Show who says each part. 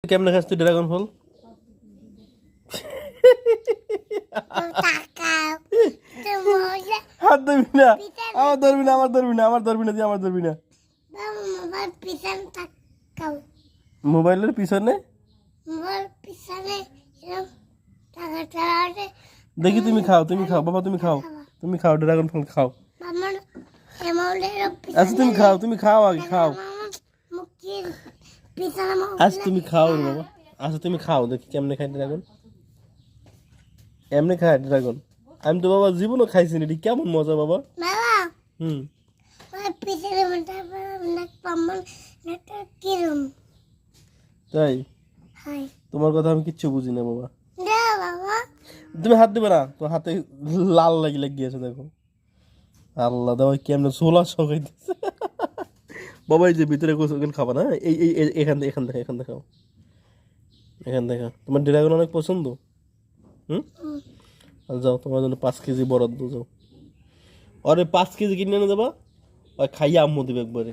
Speaker 1: কেমনে খাস তুই ড্রাগন ফল? হাত ধরবি না, আমার ধরবি না, আমার ধরবি না, আমার ধরবি না, তুই আমার ধরবি না। মোবাইলের পিছনে দেখি তুমি খাও, তুমি খাও বাবা, তুমি খাও, তুমি খাও ড্রাগন ফল খাও। আচ্ছা তুমি খাও, তুমি খাও আগে খাও। আচ্ছা তুমি খাও রে বাবা, আচ্ছা তুমি খাও দেখি কেমনে খাই ড্রাগন। এমনি খায় ড্রাগন? আমি তো বাবা জীবনও খাইছি না, এটি কেমন মজা বাবা। হুম তাই? তোমার কথা আমি কিচ্ছু বুঝি না বাবা। তুমি হাত দিবে না, তো হাতে লাল লাগিয়েছে দেখো। আল্লাহ দাও কেমনে ছোলা সকাইতেছে বাবা। এই যে ভিতরে কোন খাবা না, এই এই এই- এখান এখান দেখা, এখান দেখাও, এখান দেখা। তোমার ড্রাগন অনেক পছন্দ। হুম আর যাও, তোমার জন্য 5 কেজি বরাদ্দ, যাও। আরে 5 কেজি কিনে এনে দেবা, আর খাইয়া আম্মু দিবে একবারে।